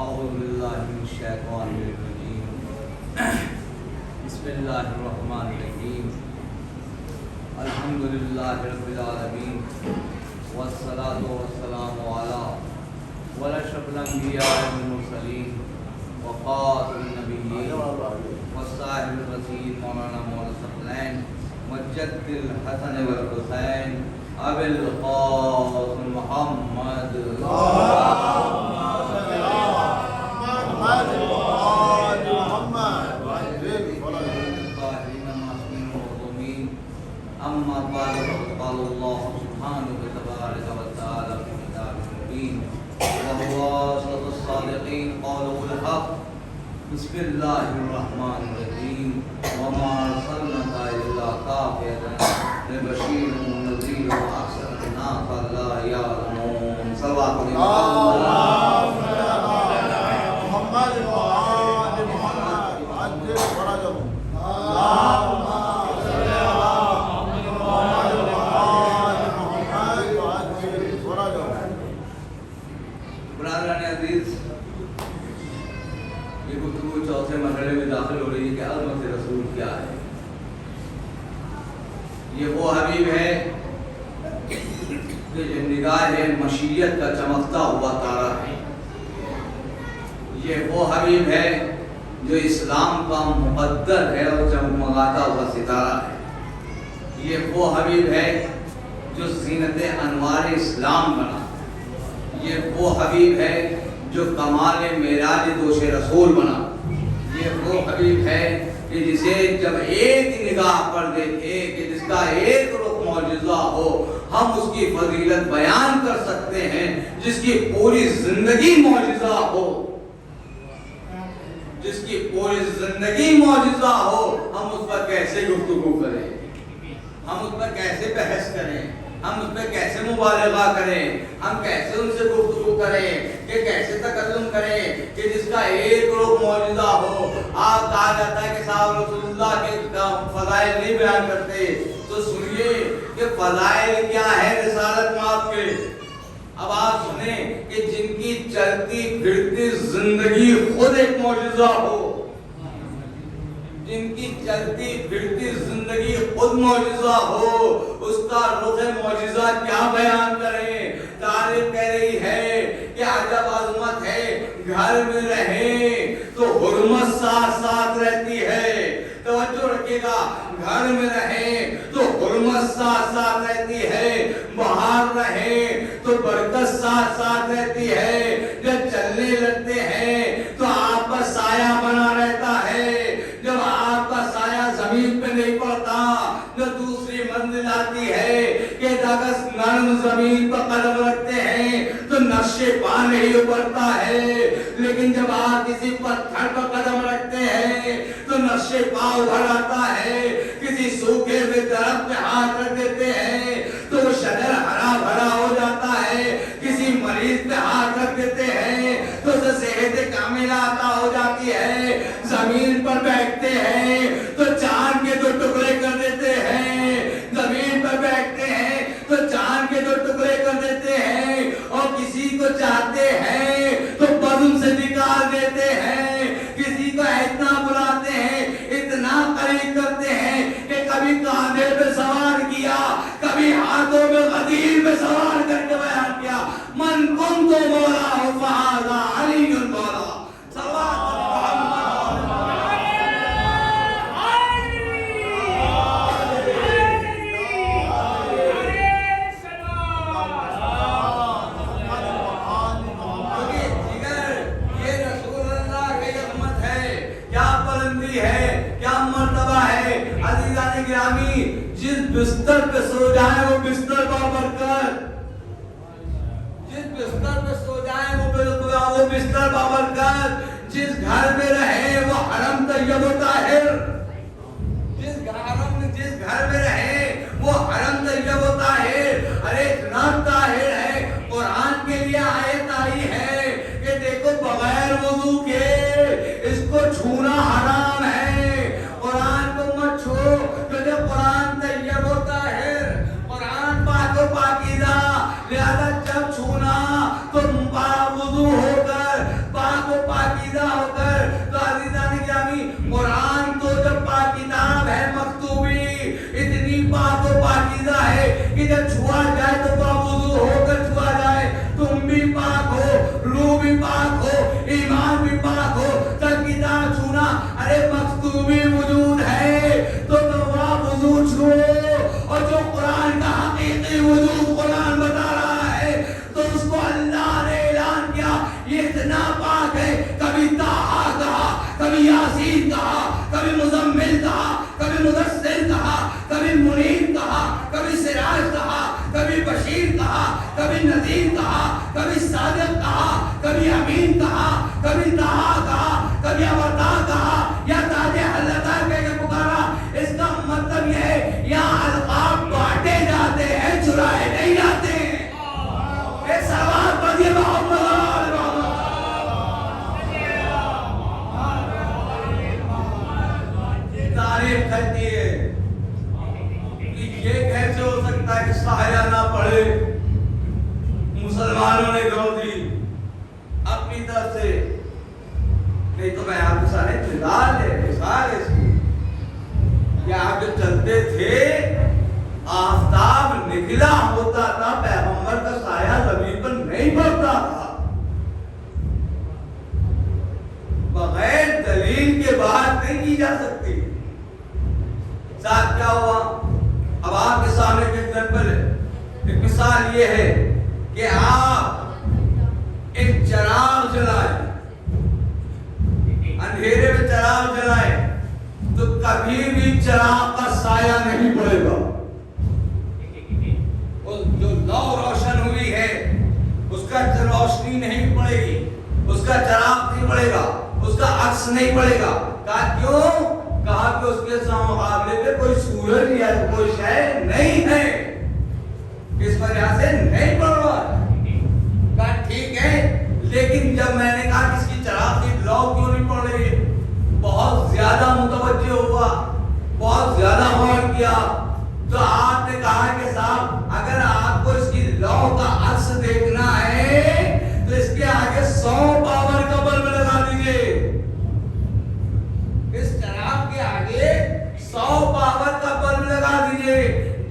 أعوذ بالله من الشيطان الرجيم بسم الله الرحمن الرحيم الحمد لله رب العالمين والصلاة والسلام على أشرف الأنبياء والمرسلين وخاتم النبيين والصاحب الرسول مولانا الثقلين مجد الحسن والحسين أبي القاسم محمد أما بعد فقد قال الله سبحانه وتبارك وتعالى في كتابه المبين وهو أصدق الصادقين قوله الحق بسم الله الرحمن الرحيم وما أرسلناك إلا كافة لبشير ونذير وأكثر الناس لا يعلمون صلوات برادران عزیز، یہ گفتگو چوتھے مرحلے میں داخل ہو رہی ہے کہ عظمت رسول کیا ہے۔ یہ وہ حبیب ہے کہ جو نگاہ مشیت کا چمکتا ہوا تارا ہے۔ یہ وہ حبیب ہے جو اسلام کا مقدر ہے اور چمکاتا ہوا ستارہ ہے۔ یہ وہ حبیب ہے جو زینت انوار اسلام بنا۔ یہ وہ حبیب ہے جو کمال معراج دوش رسول بنا۔ یہ وہ حبیب ہے کہ جسے جب ایک نگاہ پر دیکھے کہ جس کا ایک رخ معجزہ ہو، ہم اس کی فضیلت بیان کر سکتے ہیں۔ جس کی پوری زندگی معجزہ ہو، جس کی پوری زندگی معجزہ ہو، ہم اس پر کیسے گفتگو کریں، ہم اس پر کیسے بحث کریں، ہم اس پہ کیسے مبالغہ کریں، ہم کیسے ان سے گفتگو کریں، کہ کیسے تکلم کریں کہ جس کا ایک روح معجزہ ہو۔ آپ کہا جاتا ہے کہ صاحب رسول اللہ کے فضائل نہیں بیان کرتے، تو سنیے کہ فضائل کیا ہے رسالت میں آپ کے۔ اب آپ سنیں کہ جن کی چلتی پھرتی زندگی خود ایک معجزہ ہو، جن کی چلتی پھرتی زندگی خود معجزہ ہو، اس کا رخ معجزہ کیا بیان کریں۔ تاریخ کہہ رہی ہے کہ عجب عظمت ہے، گھر میں رہیں تو حرمت ساتھ ساتھ رہتی ہے۔ توجہ رکھیے گا، گھر میں رہیں تو حرمت ساتھ ساتھ رہتی ہے، باہر رہیں تو برکت ساتھ ساتھ رہتی ہے۔ جب چلنے لگتے ہیں تو آپ کا سایہ بنا رہتا ہے، جب آپ کا سایہ زمین پہ نہیں پڑتا، جو دوسری منزل آتی ہے کہ اگر نرم زمین پر قدم رکھتے ہیں تو نقش پا نہیں ابھرتا ہے، لیکن جب آپ کسی پتھر پر قدم رکھتے ہیں تو نقش پا ابھر آتا ہے۔ کسی سوکھے ہوئے درخت پہ ہاتھ رکھ دیتے ہیں تو وہ شجر ہرا بھرا ہو جاتا ہے۔ کسی مریض پہ ہاتھ رکھ دیتے ہیں تو اسے صحت کاملہ عطا ہو جاتی ہے۔ زمین پر بیٹھتے ہیں تو چاند کے دو ٹکڑے کر دیتے ہیں، زمین پر بیٹھتے ہیں تو چاند کے دو ٹکڑے کر دیتے ہیں، اور کسی کو چاہتے ہیں تو بدن سے نکال دیتے ہیں، کسی کو اتنا بلاتے ہیں، اتنا قریب کرتے ہیں کہ کبھی کاندھے پہ سوار کیا، کبھی ہاتھوں میں غدیر پہ سوار کر کے بیان کیا۔ من کنت مولا فہذا علی مولا۔ جس بستر پہ سو جائیں وہ بستر بابرکت، جس بستر پہ سو جائیں وہ بستر بابرکت، جس گھر میں رہے وہ حرم طیب و طاہر، جس گھر میں رہے وہ حرم طیب و طاہر۔ ارے اتنا طاہر ہے، قرآن کے لیے آیت آئی ہے کہ دیکھو بغیر وضو کے اس کو چھونا حرام ہے، قرآن کو مت چھو، کیونکہ قرآن طیب و طاہر، قرآن پاک و پاکیزہ، لہذا جب چھونا تو وضو ہو کر پاک و صادق کہا، کبھی امین کہا، کبھی طہا کہا، کبھی ابتا کہا، یا تاج حلتا کہہ کے پکارا. اس کا مطلب یہ ہے یہاں القاب بانٹے جاتے ہیں، چرائے نہیں جاتے ہیں. ایک سوال پڑھیے محمد تعریف کرتی ہے کہ یہ کیسے ہو سکتا ہے کہ سایہ نہ پڑھے. مسلمانوں نے گرو دی اپنی طرف سے. نہیں تو میں آپ کے سارے مثال ہے، مثال ہے اس کی کہ آپ جو چلتے تھے آفتاب نکلا ہوتا تھا، پیغمبر کا سایہ زمین پر نہیں پڑتا تھا. بغیر دلیل کے بات نہیں کی جا سکتی. ساتھ کیا ہوا؟ اب آپ کے سامنے ایک ایگزامپل ہے، ایک مثال یہ ہے کہ آپ ایک چراغ جلائیں، اندھیرے میں چراغ جلائیں تو کبھی بھی چراغ کا سایہ نہیں پڑے گا. جو لو روشن ہوئی ہے اس کا روشنی نہیں پڑے گی، اس کا چراغ نہیں پڑے گا، اس کا عکس نہیں پڑے گا. کہا کیوں؟ کہا کہ اس کے مقابلے پہ کوئی سورج یا کوئی شے نہیں ہے، اس وجہ سے نہیں پڑ رہا. کہا ٹھیک ہے، لیکن جب میں نے کہا کہ اس کی چراغ کی لو کیوں نہیں پڑ رہی ہے، بہت زیادہ متوجہ ہوا، بہت زیادہ غور کیا تو آپ نے کہا کہ صاحب اگر آپ کو اس کی لو کا عکس دیکھنا ہے تو اس کے آگے 100 پاور کا بلب لگا دیجئے. اس چراغ کے آگے 100 پاور کا بلب لگا دیجئے.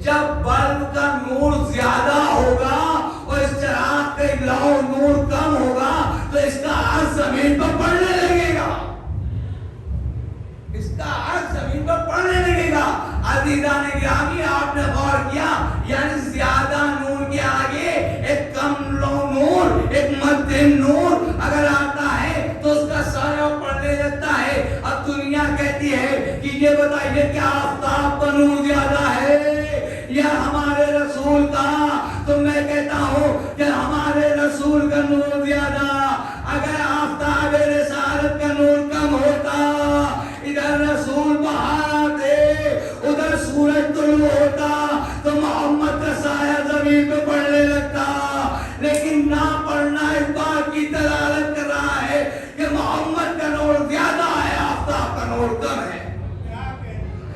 جب بلب کا نور زیادہ ہوگا اور اس چراغ کا لو نور کم ہوگا تو اس کا عکس زمین پر پڑنے لگے گا، اس کا عکس زمین پر پڑنے لگے گا. عزیزان گرامی آپ نے غور کیا، یعنی زیادہ نور کے آگے ایک کم نور، ایک مدھم نور اگر آتا ہے تو اس کا سایہ پڑنے لگتا ہے. اب دنیا کہتی ہے کہ یہ بتائیے کہ آفتاب کا نور زیادہ ہے یا ہمارے رسول کا؟ تو میں کہتا ہوں کہ ہمارے رسول کا نور زیادہ. اگر آفتاب رسالت کا نور کم ہوتا، ادھر رسول باہر آتے، ادھر سورج طلوع ہوتا تو محمد کا سایہ زمین پہ پڑنے لگتا. لیکن نہ پڑھنا اس بات کی دلالت کر رہا ہے کہ محمد کا نور زیادہ ہے، آفتاب کا نور کم ہے.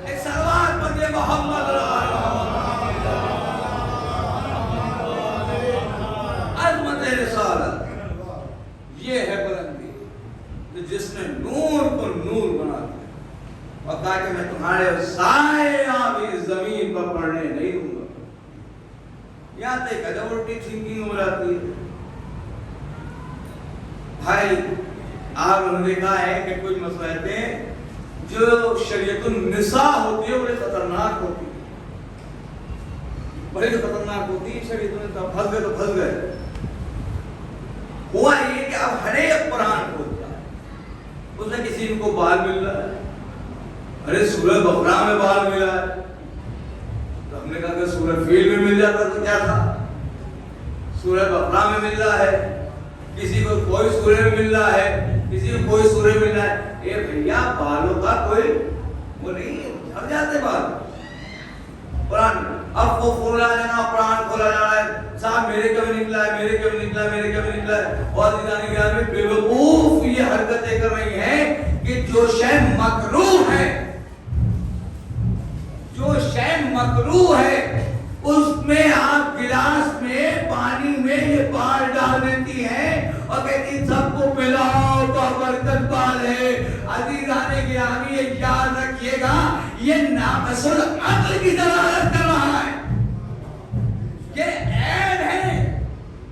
ایک سلوات پڑھیے محمد عظمت رسالت. یہ ہے بلندی جس نے نور کو نور بنا دیا اور کہا کہ میں تمہارے سایہ بھی زمین پر پڑنے نہیں دوں گا. یہاں تک جب الٹی تھنکنگ ہو جاتی ہے. بھائی آپ نے دیکھا ہے کہ کچھ مسئلیں جو شریعت النساء ہوتی ہے بڑے خطرناک ہوتی ہے، بڑے خطرناک ہوتی ہے. شریعت النساء پھنس گئے تو پھنس گئے. ہوا یہ کہ اب ہر ایک قرآن کھولتا ہے اس میں کسی کو بال مل رہا ہے، ارے سورہ بقرہ میں بال ملا ہے تو ہم نے کہا کہ سورہ فیل میں مل جاتا تو کیا تھا. سورہ بقرہ میں مل رہا ہے، کسی کو کوئی سورہ میں مل رہا ہے، کسی کو کوئی سورہ مل رہا ہے. اے بھیا بالوں کا کوئی وہ نہیں ہے، جھڑ جاتے بال. قرآن اب وہ کھولا جانا، قرآن کھولا جا رہا ہے، صاحب میرے کبھی نکلا ہے، میرے کبھی نکلا ہے، میرے کبھی نکلا ہے. اور عزیزان گرامی میں بے وقوف یہ حرکتیں کر رہی ہیں کہ جو شے مکروہ ہے، جو شے مکروہ ہے اس میں آپ گلاس میں پانی میں یہ بال ڈال دیتی ہیں اور کہتی سب کو پلاؤ تو برکت بال ہے. عزیزان گرامی یہ یاد رکھیے گا، یہ ناقص العقل کی دلالت کر رہا ہے، یہ عیب ہے،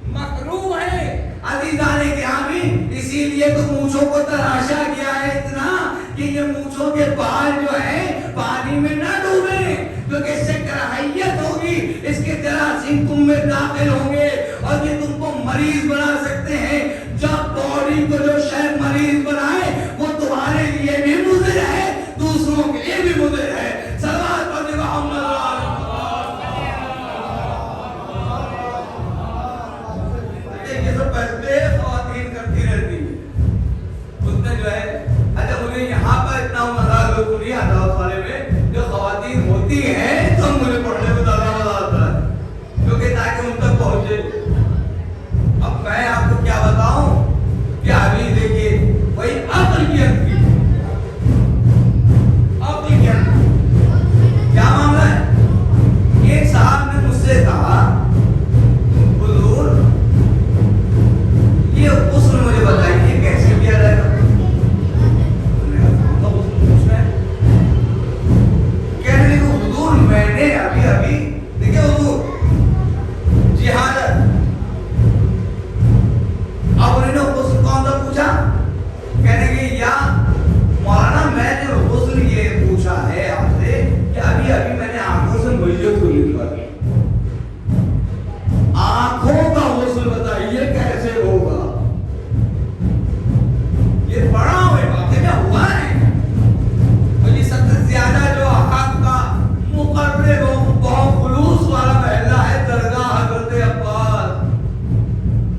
مکروہ ہے. عزیزان گرامی اسی لیے تو مونچھوں کو تراشا گیا ہے اتنا کہ یہ مونچھوں کے بال جو ہیں پانی میں نہ ڈوبے، کیونکہ اس سے کراہیت ہوگی، اس کے جراثیم تم میں داخل ہوں گے اور یہ تم کو مریض بنا سکتے ہیں. جب باڈی کو جو شے مریض بنائے وہ تمہارے لیے بھی مضر ہے، دوسروں کے لیے بھی مضر ہے. صلوات پڑھیں محمد سے یہ سب فیصلے خواتین کرتی رہتی ہے. اس نے جو ہے اچھا مجھے یہاں پر اتنا مزہ لوگ نہیں آتا اس بارے میں. جو خواتین ہوتی ہیں تو مجھے پڑھنے میں زیادہ مزہ آتا ہے کیونکہ تاکہ ان تک پہنچے. اب میں آپ کو کیا بتاؤں کہ ابھی دیکھیے وہی عقل کی انگی کیا معاملہ ہے. ایک صاحب نے مجھ سے کہا حضور یہ غسل مجھے بتائیے کیسے کیا جائے گا. کہنے لگے حضور میں نے ابھی دیکھیں حضور جہالت. اب انہوں نے غسل کون سا پوچھا. کہنے لگے یا مولانا میں نے غسل یہ پوچھا ہے آپ سے کہ ابھی میں نے آنکھوں سے میت کو نکلا. آنکھوں کا غسل بتائیے کیسے ہوگا. یہ بڑا ہوئے واقعہ میں ہوا ہے. اور یہ سب سے زیادہ جو حق کا مقرر ہو بہت خلوص والا محلہ ہے درگاہ حضرت عباس.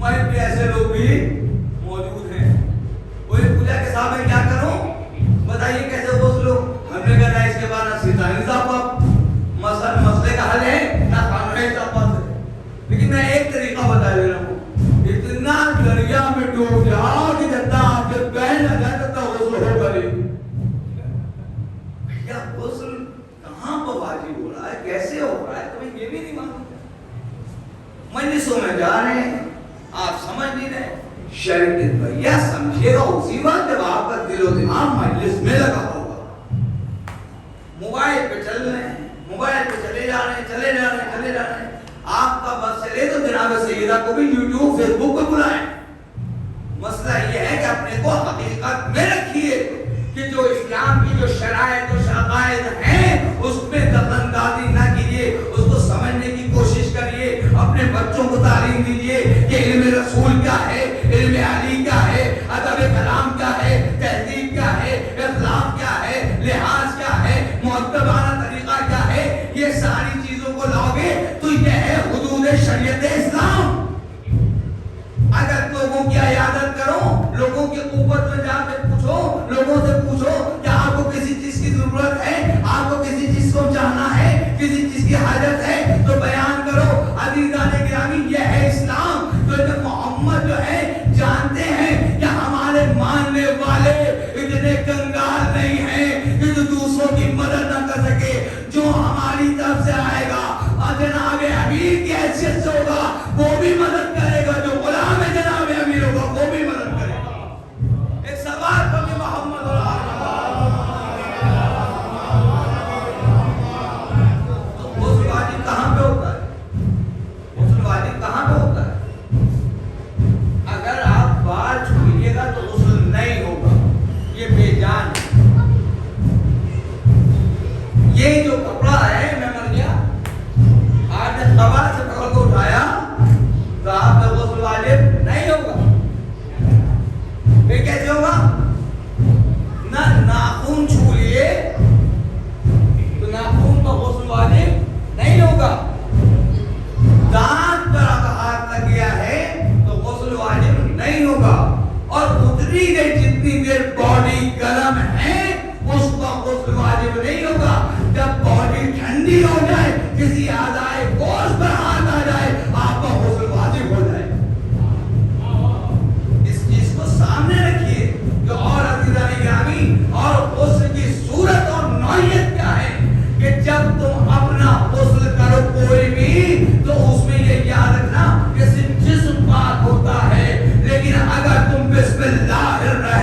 میں بھی ایسے لوگ بھی موجود ہیں. وہ پوجا کے ساتھ میں کیا کروں بتائیے کیسے غسل ہو. ہم نے کہا اس کے بعد نہ سیدھانی صاحب مسئلے کا حل ہے نہ قانونی صاحب ہے. لیکن میں ایک طریقہ بتا دے رہا ہوں. اتنا دریا میں ڈوب جاؤ کہ جتنا آپ کے بہن نہ جائے تتنا غسل ہو کرے. کیا غسل کہاں پر واجب ہو رہا ہے کیسے ہو رہا ہے تمہیں یہ بھی نہیں معلوم. مجلسوں میں جا رہے ہیں آپ سمجھ نہیں رہے. شریعت بھیا سمجھے گا اسی وقت جب آپ کا دل و دماغ مجلس میں لگا ہوگا. موبائل پہ چل رہے ہیں موبائل پہ چلے جا رہے ہیں. آپ کا بس چلے تو جناب سیدہ کو بھی یوٹیوب فیس بک پہ بلائیں. مسئلہ یہ ہے کہ اپنے کو حقیقت میں رکھیے کہ جو اسلام کی جو شرائط و شقائق ہیں اس میں دخل اندازی نہ کیجیے. اس کو سمجھنے کی کوشش کریے. اپنے بچوں کو تعلیم دیجیے کہ علم رسول کیا ہے, علم علی کیا ہے, ادب کلام کیا ہے, تہذیب کیا ہے, اخلاق کیا ہے, لحاظ کیا ہے, مؤدبانہ طریقہ کیا ہے. یہ ساری چیزوں کو لاؤ گے تو یہ ہے حدود شریعت اسلام. اگر لوگوں کی عیادت کرو, لوگوں کی قوت میں جا کے پوچھو, لوگوں سے پوچھو کہ آپ کو کسی چیز کی ضرورت ہے, آپ کو کسی چیز کو چاہنا ہے, کسی چیز کی حاجت ہے تو بیان کرو. عزیزان گرامی یہ ہے اسلام. تو محمد جو ہے جانتے ہیں کہ ہمارے ماننے والے اتنے کنگال نہیں ہیں کہ جو دوسروں کی مدد نہ کر سکے. جو ہماری طرف سے آئے گا اور جناب امیر کی حیثیت سے ہوگا وہ بھی مدد کرے گا. جو غلام ہے جناب امیر ہوگا وہ بھی مدد کرے گا. ایک سوال کرنے محمد تو غسل واجب کہاں پہ ہوتا ہے؟ غسل واجب کہاں پہ ہوتا ہے؟ اگر آپ بال چھوئیے گا تو غسل نہیں ہوگا. یہ بے جان ہے. یہ جو کپڑا ہے میں مر گیا آپ نے قبر سے پکڑ کو اٹھایا تو آپ کا غسل واجب نہیں ہوگا. پھر کیسے ہوگا؟ نہ ناخن چھو لیے تو ناخن کا غسل واجب نہیں ہوگا. دانت پر اگر ہاتھ لگ گیا ہے تو غسل واجب نہیں ہوگا. اور اتنی دیر جتنی دیر باڈی گرم ہے اس کا غسل واجب نہیں ہوگا. جب باڈی ٹھنڈی ہو جائے, کسی اعضائے گوشت پر ہاتھ آ جائے, آپ کا غسل واجب ہو جائے. اس چیز کو سامنے رکھیے کہ اور عزیزان گرامی اور غسل کی صورت اور نوعیت کیا ہے کہ جب تم اپنا غسل کرو کوئی بھی تو اس میں یہ یاد رکھنا کہ صرف جسم پاک ہوتا ہے, لیکن اگر تم بسم اللہ الرحمن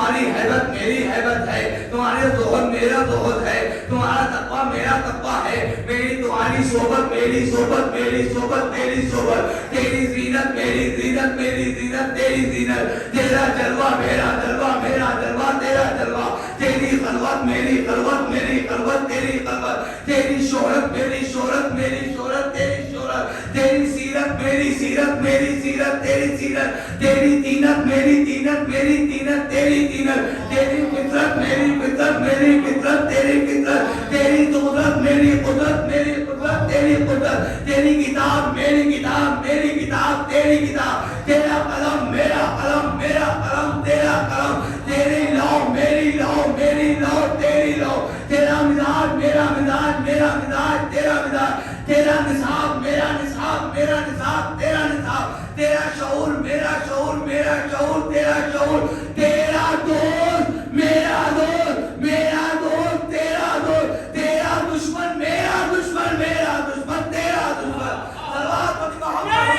تمہاری حیبت میری حیبت ہے, تمہارے زہد میرا زہد ہے, تمہارا تقویٰ میرا تقویٰ ہے, میری تمہاری صحبت میری صحبت, میری صحبت تیری صحبت, تیری زینت میری زینت, میری زینت تیری زینت, تیرا جلوہ میرا جلوہ, میرا جلوہ تیرا جلوہ, تیری خلوت میری خلوت, میری خلوت تیری خلوت, تیری شہرت میری شہرت, میری شہرت تیری شہرت, تیری سیرت میری سیرت, میری سیرت تیری سیرت, تیری تینت میری تینت, میری تینت تیری تینت, تیری فطرت میری فطرت, میری فطرت تیری فطرت, تیری قدرت میری قدرت, میری قدرت تیری قدرت, تیری کتاب میری کتاب, میری کتاب تیری کتاب, تیرا قلم میرا قلم, میرا قلم تیرا قلم, تیری لو میری لو, میری لو تیری لو, تیرا مزاج میرا مزاج, میرا مزاج تیرا مزاج, تیرا نصاب میرا نصاب, میرا نصاب تیرا نصاب, تیرا شعور میرا شعور, میرا شعور تیرا شعور, تیرا دوست میرا دوست, میرا دوست تیرا دوست, تیرا دشمن میرا دشمن, میرا دشمن تیرا دشمن. صلوات پڑھ محمد.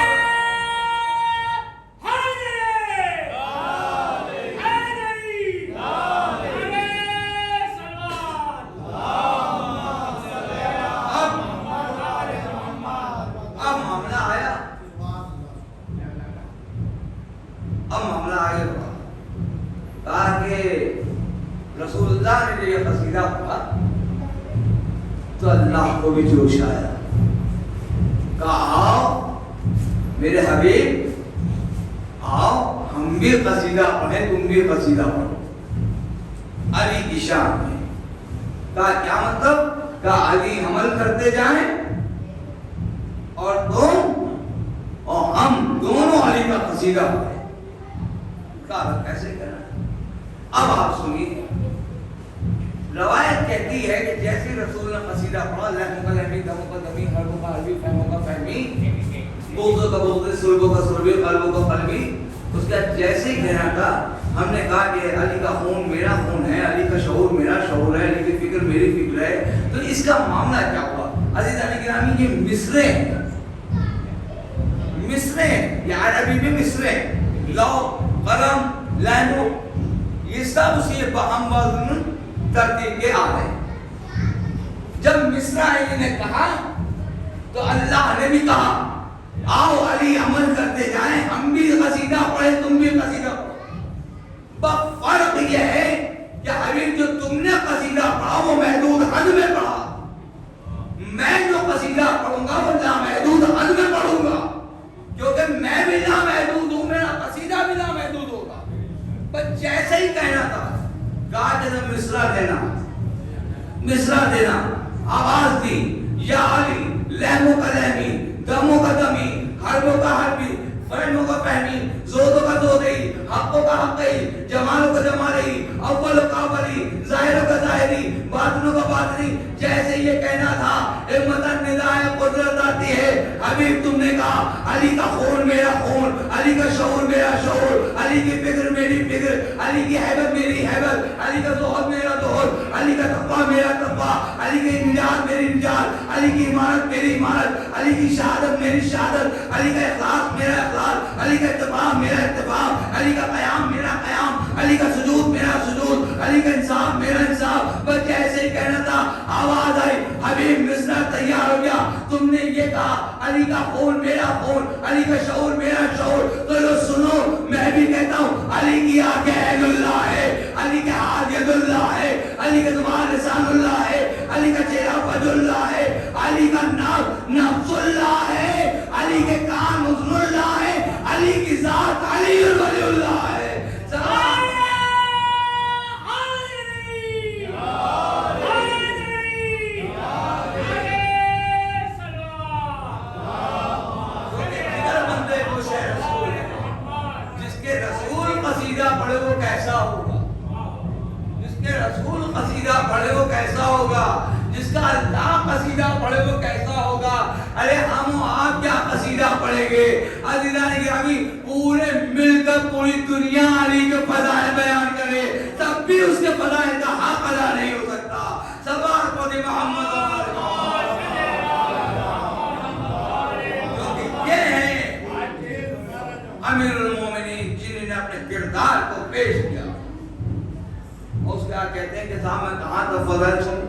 رسول اللہ نے یہ قصیدہ پڑھا تو اللہ کو بھی جوش آیا, کہا آؤ میرے حبیب آؤ ہم بھی قصیدہ پڑھیں, تم بھی قصیدہ پڑھو علی کی شان میں. کہا کیا مطلب؟ کہا علی عمل کرتے جائیں اور تم اور ہم دونوں علی کا قصیدہ پڑھیں. کہا کیسے کرنا؟ اب آپ سنیے, روایت کہتی ہے کہ جیسے رسول نے قصیدہ پڑھا, لہموں کا لہمی, دموں کا دمی, حرفوں کا حرفی, فہموں کا فہمی, بغضوں کا بغض, سربوں کا سربی, قلبوں کا قلبی, اس کا جیسے ہی کہنا تھا ہم نے کہا کہ علی کا خون میرا خون ہے, علی کا شعور میرا شعور ہے, علی کی فکر میری فکر ہے. تو اس کا معاملہ کیا ہوا؟ عزیزان گرامی یہ مصرے ہیں, مصرے ہیں, یہ عربی میں مصرے ہیں, لو قلم لہنو یہ سب اسی بہم وزن ترتیب کے آ رہے ہیں. جب مصرعی نے کہا تو اللہ نے بھی کہا آؤ علی عمل کرتے جائیں, ہم بھی قصیدہ پڑھیں تم بھی قصیدہ پڑھو. فرق یہ ہے کہ حبیب جو تم نے قصیدہ پڑھا وہ محدود حد میں پڑھا, میں جو قصیدہ پڑھوں گا وہ لامحدود حد میں پڑھوں گا, کیونکہ میں بھی لامحدود ہوں, میرا قصیدہ بھی لامحدود ہوگا. بس جیسے ہی کہنا تھا کہا جیسے مصرع دینا, مصرع دینا, آواز دی یا علی, لہموں کا لہمی, دموں کا دمی, حرفوں کا حرفی, فہموں کا فہمی, زودوں کا زودئی, حقوں کا حقئی, جمالوں کا جمالئی, اولوں کا اولی, ظاہروں کا ظاہری, باطنوں کا باطنی. جیسے یہ کہنا تھا امتن ندائے قدرت آتی ہے, حبیب تم نے کہا علی کا خون میرا خون, علی کا شعور میرا شعور, علی کی فکر میری فکر, علی کی حیبت میری حیبت, علی کا زہد میرا زہد, علی کا تقویٰ میرا تقویٰ, علی کی نجات میری نجات, علی کی عمارت میری عمارت, علی کی شہادت میری شہادت, علی کا اخلاص میرا اخلاص, علی کا اتفاق میرا اتفاق, علی کا قیام میرا قیام, علی کا سجود میرا سجود, علی کا انصاف میرا انصاف. بس جیسے ہی کہنا تھا آواز آئی, حبیب مصرع تیار ہو گیا. تم نے یہ کہا علی کا خون میرا خون, علی کا شعور میرا شعور, تو لو سنو میں بھی کہتا ہوں علی کی آنکھیں عید اللہ ہے, علی کے ہاتھ ید اللہ ہے, علی کا زبان لسان اللہ ہے, علی کا چہرہ وجہ اللہ ہے, علی کا نام نفس اللہ ہے, علی کے کان حضن اللہ ہے, علی کی ذات علی ولی اللہ ہے. پڑھے وہ کیسا ہوگا, جس کے رسول قصیدہ پڑھے وہ کیسا ہوگا, جس کا اللہ قصیدہ پڑھے وہ کیسا ہوگا. ارے ہم آپ کیا قصیدہ پڑھیں گے عزیزان گرامی, پورے مل کر پوری دنیا علی کے فضائل بیان کرے تب بھی اس کے فضائل کا حق ادا نہیں ہو سکتا. صلوات پڑھ محمد, کیونکہ یہ ہے امیر المومنین جنہوں نے اپنے کردار کو پیش کیا. شاہ کہتے ہیں کہ صاحب میں کہاں تک فضائل سنوں،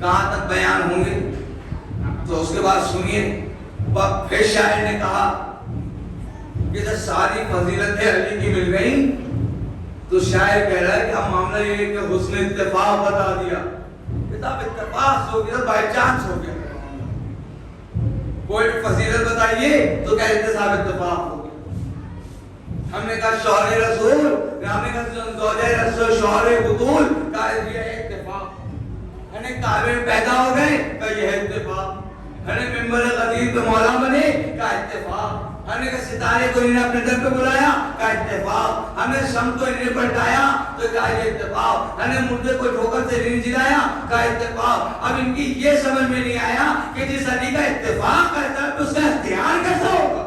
کہاں تک بیان ہوں گے؟ تو اس کے بعد سنیے، پھر شاعر نے کہا کہ جب ساری فضیلتیں علی کی مل گئیں تو شاعر کہہ رہا ہے کہ اب معاملہ یہ ہے کہ حسن اتفاق بتا دیا کہ صاحب اتفاق ہو گیا، بائی چانس ہو گیا، کوئی فضیلت بتائیے تو کہتے ہیں صاحب اتفاق ہو گیا۔ ہم نے کہا شوہر رسول، ہم نے کہا زوجہ رسول، شوہر بطول، کہا یہ اتفاق۔ ہم نے کعبے میں پیدا ہو گئے، کہا یہ اتفاق۔ ہم نے ممبر غدیر پہ مولا بنے، کہا اتفاق۔ ہم نے کہا ستارے کو انہیں اپنے در پہ بلایا، کہا اتفاق۔ ہم نے شمس کو انہیں پلٹایا تو کہا یہ اتفاق۔ ہم نے مردے کو ٹھوکر سے انہیں جلایا، کہا اتفاق۔ اب ان کی یہ سمجھ میں نہیں آیا کہ جس علی کا اتفاق کرتا ہے تو اس کا اختیار کیسا ہوگا،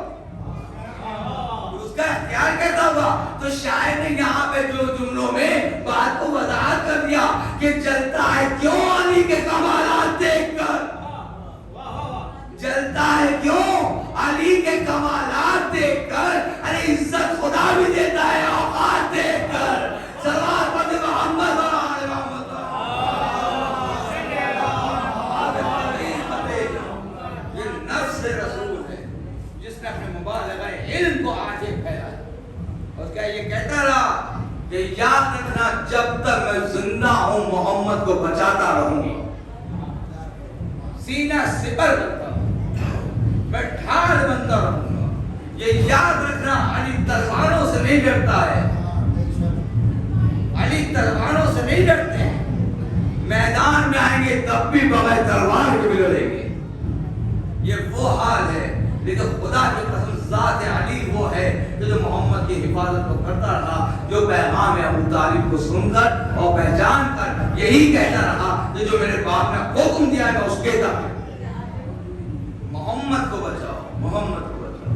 اس کا اختیار کیسا ہوگا؟ تو شاعر نے یہاں پہ جو جملوں میں بات کو وضاحت کر دیا کہ جلتا ہے کیوں علی کے کمالات دیکھ کر، جلتا ہے کیوں علی کے کمالات دیکھ کر، ارے عزت خدا بھی دیتا ہے اوقات دیکھ کر۔ صلوات پڑھ محمد اور آل محمد۔ یہ نفس رسول ہے جس نے اپنے مبالغہ علم کو آگے پھیلایا، اور کیا یہ کہتا رہا کہ یاد رکھنا جب تک میں زندہ ہوں محمد کو بچاتا رہوں گا، سینہ سپر بنتا ہوں، میں ڈھال بنتا رہوں گا۔ یہ یاد رکھنا علی تلواروں سے نہیں ڈرتا ہے، علی تلواروں سے نہیں ڈرتے ہیں، میدان میں آئیں گے تب بھی بغیر تلوار کے بھی لڑیں گے۔ یہ وہ حال ہے، لیکن خدا کی قسم ذات علی وہ ہے کہ جو محمد کی حفاظت کو کرتا رہا، جو پیغام ابو طالب کو سن کر اور پہچان کر یہی کہتا رہا کہ جو میرے باپ نے حکم دیا ہے میں اس کے تابع، محمد کو بچاؤ، محمد کو بچاؤ۔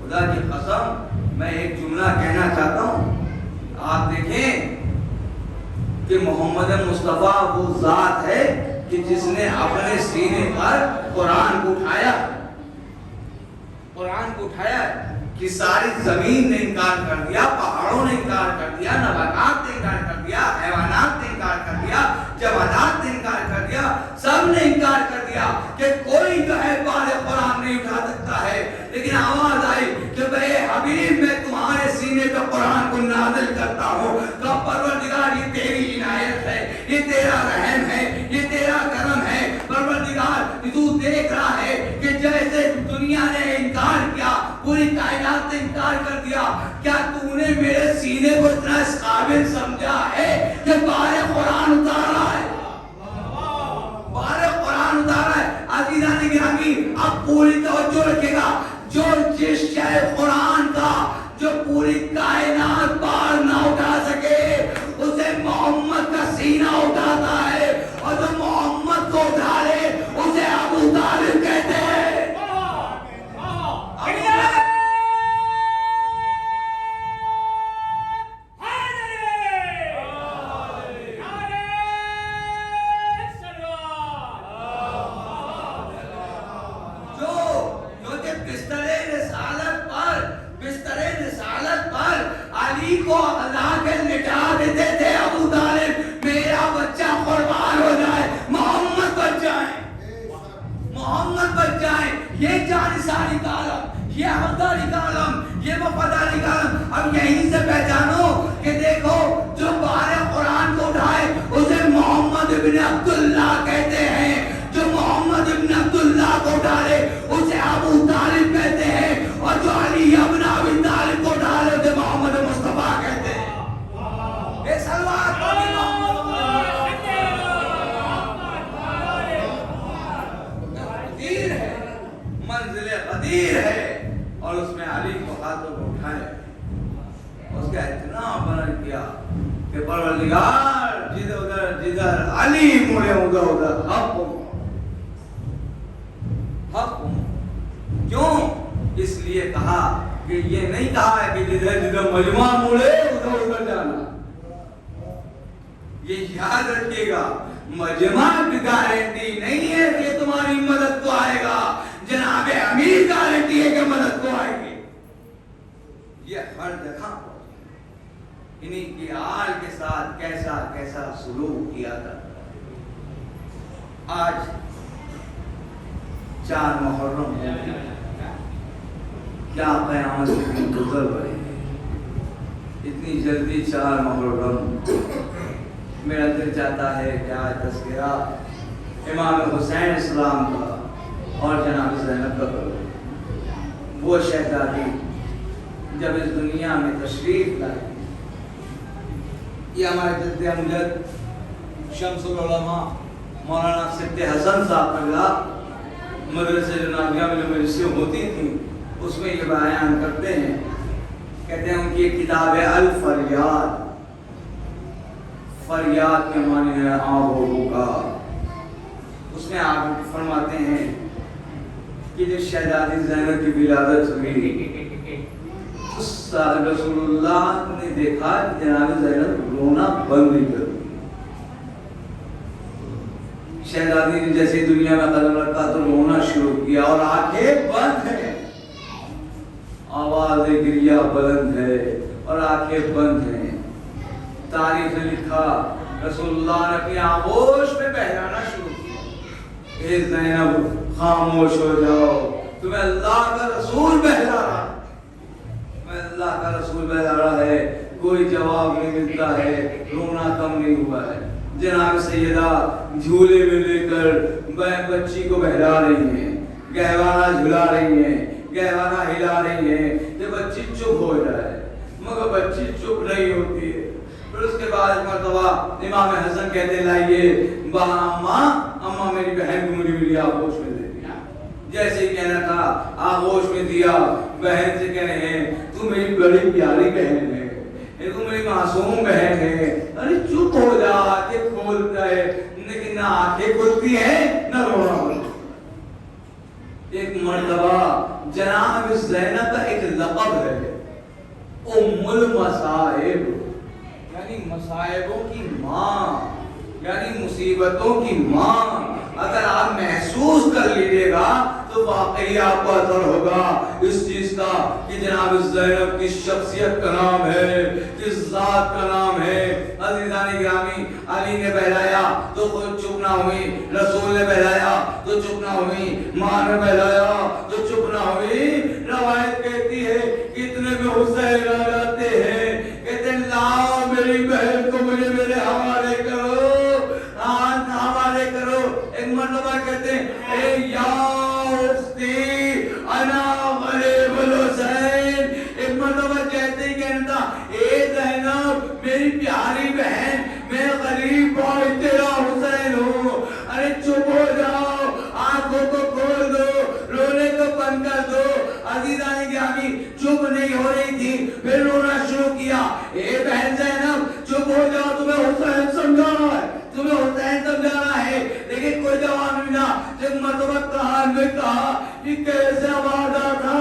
خدا کی قسم میں ایک جملہ کہنا چاہتا ہوں، آپ دیکھیں کہ محمد مصطفیٰ وہ ذات ہے کہ جس نے اپنے سینے پر قرآن کو اٹھایا، قرآن کو اٹھایا کہ ساری زمین نے انکار کر دیا، پہاڑوں نے انکار کر دیا، نباتات نے انکار کر دیا، حیوانات نے انکار کر دیا، جمادات نے انکار کر دیا، سب نے انکار کر دیا کہ کوئی جو ہے بار قرآن نہیں اٹھا سکتا ہے۔ لیکن آواز آئی کہ بے حبیب میں تمہارے سینے پہ قرآن کو نازل کرتا ہوں، کہ پروردگار یہ تیری عنایت ہے، یہ تیرا رحم ہے، یہ تیرا کرم ہے۔ پروردگار تو دیکھ رہا ہے کہ جیسے دنیا نے انکار کیا، پوری کائنات نے انکار کر دیا، کیا تو نے میرے سینے کو اتنا اس قابل سمجھا ہے کہ بار قرآن اتارا ہے، بار قرآن اتارا ہے۔ عزیزان گرامی اب پوری توجہ رکھے گا، جو جس شے قرآن کا جو پوری کائنات بار نہ اٹھا سکے اسے محمد کا سینہ اٹھاتا ہے، اور جو محمد کو اٹھا لے اسے ابو طالب کہتے ہیں۔ یہ جانساری کا عالم، یہ حقداری کا عالم، یہ وفاداری کا عالم۔ اب یہیں سے پہچانو کہ دیکھو جو بار قرآن کو اٹھائے اسے محمد ابن عبداللہ کہتے ہیں، جو محمد ابن عبداللہ کو اٹھائے اسے ابو طالب کہتے ہیں، اور جو علی ابن ابی طالب کو اٹھائے اسے محمد مصطفیٰ کہتے ہیں۔ اے صلوات منزل قدیر ہے، اور اس میں علی کو ہاتھوں کو اٹھائے، اس کا اتنا بلند کیا کہ پروردگار جدھر علی مڑے ادھر ادھر حق کیوں؟ اس لیے کہا کہ یہ نہیں کہا ہے کہ جدھر جدھر مجمع مڑے ادھر ادھر جانا۔ یہ یاد رکھیے گا، مجمع کی گارنٹی نہیں ہے کہ تمہاری مدد کو آئے گا، جناب امیر گارنٹی ہے کہ مدد کو آئے گی۔ یہ ہر جگہ انہیں کی آل کے ساتھ ساتھ کیسا کیسا سلوک کیا تھا. آج 4 محرم کیا قیامت کے دن گزر رہے ہیں. اتنی جلدی 4 محرم. میرا دل چاہتا ہے کہ آج تذکرہ امام حسین اسلام کا اور جناب زینب کا کرو. وہ شہزادی جب اس دنیا میں تشریف لائی. یہ ہمارے جد امجد شمس العلماء مولانا صدیق حسن صاحب قبلہ مدرسہ جنابیہ میں جو مجلسیں ہوتی تھیں اس میں یہ بیان کرتے ہیں. کہتے ہیں ان کی ایک کتاب ہے الفریاد. فریاد کے معنی ہے آہ و پکار. اس میں آپ فرماتے ہیں کہ جب شہزادی زینب کی ولادت ہوئی رسول اللہ نے دیکھا کہ جناب زینب رونا بند نہیں کر دی. شہزادی نے جیسے دنیا میں قدم رکھا تو رونا شروع کیا اور آنکھیں بند ہیں. آواز گریہ بلند ہے اور آنکھیں بند ہیں. تاریخ نے لکھا رسول اللہ نے اپنی آغوش میں بہلانا شروع کیا. اے زینب خاموش ہو جاؤ, تمہیں اللہ کا رسول بہلا رہا. میں اللہ کا رسول بہلا رہا ہے. کوئی جواب نہیں ملتا ہے. رونا کم نہیں ہوا ہے. جناب سیدہ جھولے میں لے کر بچی کو بہلا رہی ہیں, گہوارہ جھلا رہی ہیں, گہوارہ ہلا رہی ہیں کہ بچی چپ ہو جائے, مگر بچی چپ نہیں ہوتی ہے. پھر اس کے بعد مرتبہ امام حسن کہتے لائیے اماں میری بہن کو مجھے میری آغوش میں دے دیا. جیسے ہی کہنا تھا آغوش میں دیا. بہن سے کہہ رہے ہیں تو میری بڑی پیاری بہن ہے, تو میری معصوم بہن ہے. ارے چپ ہو جا, کہ کھولتا ہے لیکن نہ آنکھیں کھلتی ہیں نہ رونا ہوتا. ایک مرتبہ جناب زینب کا ایک لقب ہے ام المصائب, یعنی مصائبوں کی ماں, یعنی مصیبتوں کی ماں. اگر آپ محسوس کر لیجیے گا تو واقعی آپ کو اثر ہوگا اس چیز کا کہ جناب زینب کی شخصیت کا نام ہے, کس ذات کا نام ہے. عزیزان گرامی, علی نے بہلایا تو خود چپ نہ ہوئی, رسول نے بہلایا تو چپ نہ ہوئی, ماں نے بہلایا تو چپ نہ ہوئی. روایت کہتی ہے کتنے میں حسین آ جاتے ہیں, کہتے ہیں لاؤ میری بہن کو مجھے میرے حوالے کرو, حوالے کرو. ایک مرتبہ کہتے ہیں اے یا اختی انا غریب الحسین. ایک مرتبہ کہتے ہی کہنا تھا اے زینب میری پیاری بہن, میں غریب بھائی تیرا حسین ہوں. ارے چپ ہو جاؤ, آنکھوں کو کھول دو, رونے کو بند کر دو. عزیزان گرامی چپ نہیں ہو رہی تھی, پھر رونا شروع کیا. اے بہن زینب چپ ہو جاؤ, تمہیں حسین سمجھانا ہے, تمہیں حسین سمجھانا ہے. لیکن کوئی جواب نہیں ملا. جب مرتبہ کہان میں کہا کہ کیسے وعدہ تھا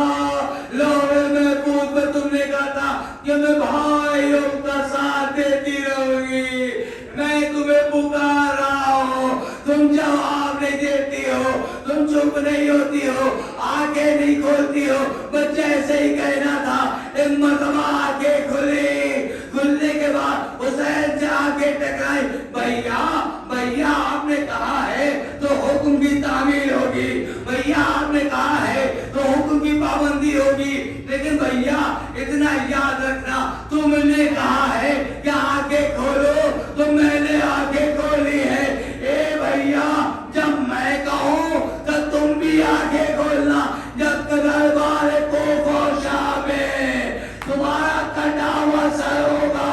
لوہے محفوظ میں تم نے کہا تھا کہ میں بھائیوں کا ساتھ دیتی رہوں گی, میں تمہیں پکار رہا ہوں, تم جواب نہیں دیتی ہو, تم چپ نہیں ہوتی ہو, آنکھیں نہیں کھولتی ہو. بس جیسے ہی کہنا تھا ایک مرتبہ آنکھیں کھلی, کھلنے کے بعد حسین سے آنکھیں ٹکرائی. بھیا بھیا آپ نے کہا ہے تو حکم کی تعمیل ہوگی, بھیا آپ نے کہا ہے تو حکم کی پابندی ہوگی. لیکن بھیا اتنا یاد رکھنا, تم نے کہا ہے کہ آنکھیں کھولو تو میں نے آنکھیں کھولی ہے. اے بھیا جب میں کہوں تو تم بھی آنکھیں کھولنا. جب دربار کوفہ و شام میں تمہارا کٹا ہوا سر ہوگا,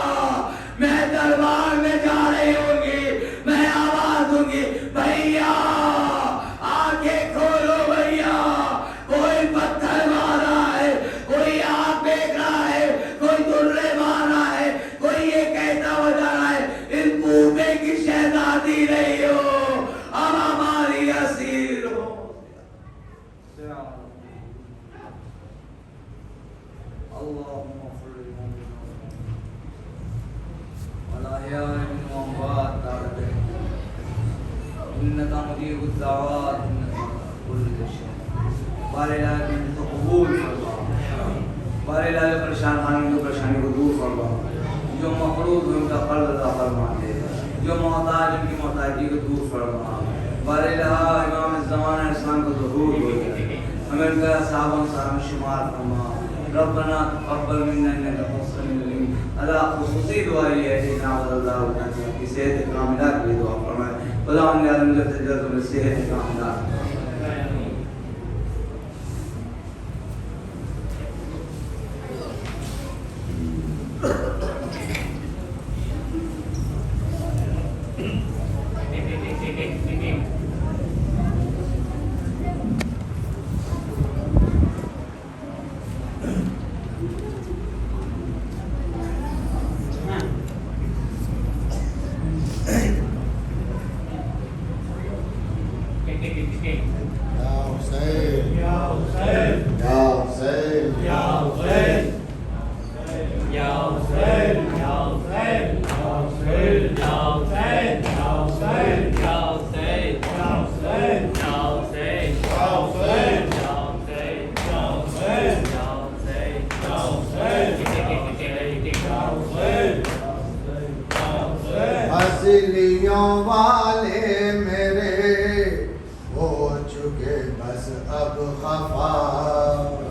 میں دربار میں جا رہی ہوں گی, میں آواز دوں گی بھیا آنکھیں کھولو. بھیا کوئی پتھر مارا ہے, کوئی آگ پھینک رہا ہے, کوئی درے مارا ہے, کوئی یہ کہتا ہوا جا رہا ہے ان کوفے کی شہزادی نہیں ہو, اب ہماری اسیر ہو. اللهم اغفر للمؤمنين والأحياء منهم والأموات إنك مجيب الدعوات إنك كل شيء. بارے الہ من تو قبول فرما, بارے الہ پریشان خانی کو پریشانی کو دور فرما, جو مقروض ان کا قرض ادا فرما. ان کی محتاجی کو دور فرما. بارالہ امام زمانہ اسلام کو ظہور ہو جائے. ہمیں ان کا صحابہ صاحب شمار فرما. ربنا تقبل منا انك انت السميع العليم. اللہ خصوصی دعا یہ ہے کہ نام اللہ تعالی کی صحت کاملہ کے لیے دعا فرمائے. خدا ہم نے عالم جدت میں صحت کاملہ. ہسلیوں والے میرے ہو چکے بس اب خفا.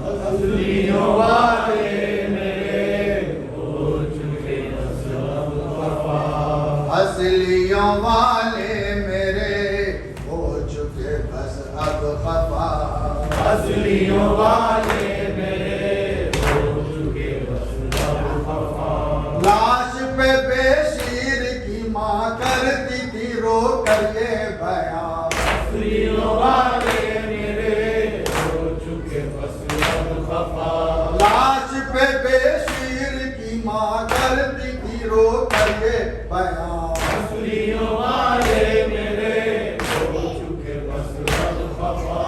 ہسلیوں والے میرے ہو چکے بس اب خفا. ہسلیوں والے میرے ہو چکے بس اب خفا. ہسلیوں والے میرے ہو چکے بس اب خفا. لاش پہ بے شیر کی ماں کرتی تھی رو کر یہ بیان. ہسلیوں والے میرے ہو چکے بس اب خفا. لاش پہ بے شیر کی ماں کرتی تھی رو کر یہ بیان. ہسلیوں والے میرے ہو چکے بس اب خفا.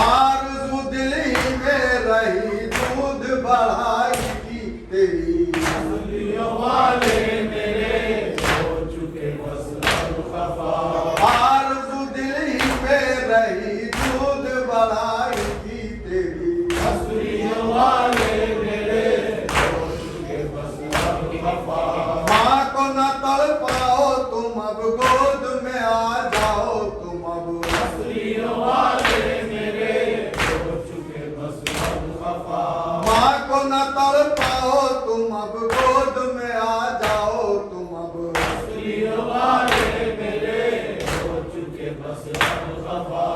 آرزو دل ہی میں رہی دودھ بڑھائی تھی تیری. ہسلیوں والے میرے ہو چکے بس اب خفا. آرزو دل ہی میں رہی دودھ بڑھائی تھی تیری. ہسلیوں والے میرے ہو چکے بس اب خفا. ماں کو نہ تڑ پاؤ تم اب گود میں آ جاؤ تم اب. ہسلیوں والے میرے ہو چکے بس اب خفا. ماں کو نہ تڑ پاؤ تم اب گود میں آ جاؤ تم اب. ہسلیوں والے میرے ہو چکے بس اب خفا.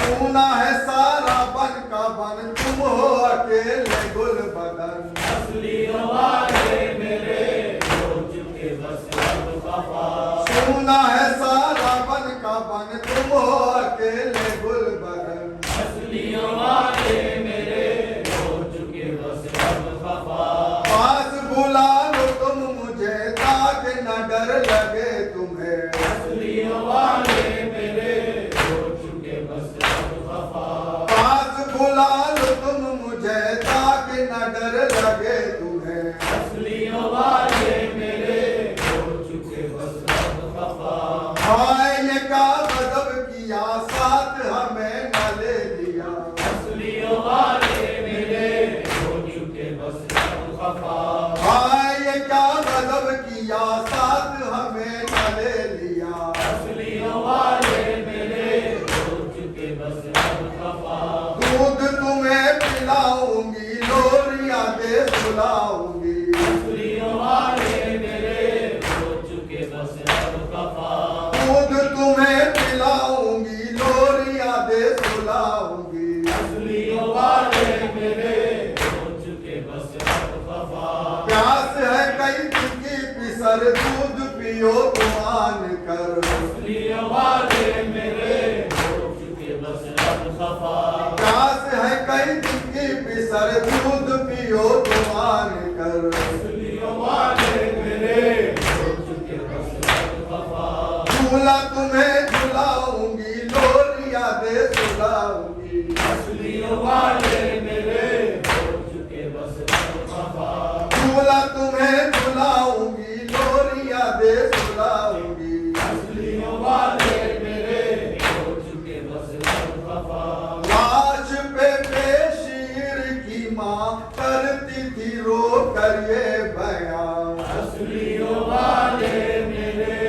سونا ہے سارا بن کا بن تم ہو اکیلے گل بدن. ہسلیوں والے میرے ہو چکے بس اب خفا. سونا ہے سارا بن کا بن تم ہو اکیلے گل بدن. ہسلیوں والے میرے ہو چکے بس اب خفا. پاس بلا لو تم مجھے تاکہ نہ ڈر لگے تمہیں. ہسلیوں والے میرے ہو چکے بس اب خفا. پاس بلا لو تم مجھے تاکہ نہ ڈر لگے تمہیں. ہسلیوں والے میرے ہو چکے بس اب خفا. ہائے یہ کیا غضب کیا ساتھ ہمیں نہ لے لیا. ہسلیوں والے میرے ہو چکے بس اب خفا. ہائے یہ کیا غضب کیا ساتھ ہمیں نہ لے لیا. ہسلیوں والے میرے ہو چکے بس اب خفا. دودھ تمہیں پلاؤں گی لوریاں دے سلاؤں گی. ہسلیوں والے میرے ہو چکے بس اب خفا. دودھ تمہیں پلاؤں گی لوریاں دے سلاؤں گی. ہسلیوں والے میرے ہو چکے بس اب خفا. پیاس ہے کئی دن کی پسر دودھ پیو تم آن کر. ہسلیوں والے میرے ہو چکے بس اب خفا. پیاس ہے کئی دن کی پسر دودھ پیو تم آن کر. ہسلیوں والے میرے ہو چکے بس اب خفا. جھولا تمہیں جھلاؤں گی لوریاں دے سلاؤں گی. ہسلیوں والے میرے ہو چکے بس اب خفا. جھولا تمہیں جھلاؤں گی لوریاں دے سلاؤں گی. ہسلیوں والے میرے ہو چکے بس اب خفا. لاش پہ بے شیر کی ماں کرتی تھی رو کر یہ بیان. ہسلیوں والے میرے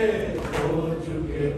ہو چکے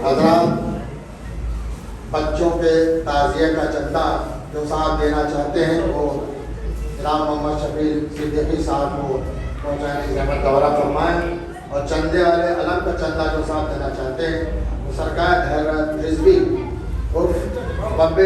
حضرات بچوں کے تعزیہ کا چندہ جو صاحب دینا چاہتے ہیں وہ جناب محمد شفیع صدیقی صاحب کو پہنچانے کی زحمت دورہ فرمائیں، اور چندے والے علم کا چندہ جو صاحب دینا چاہتے ہیں وہ سرکار حضرت رضوی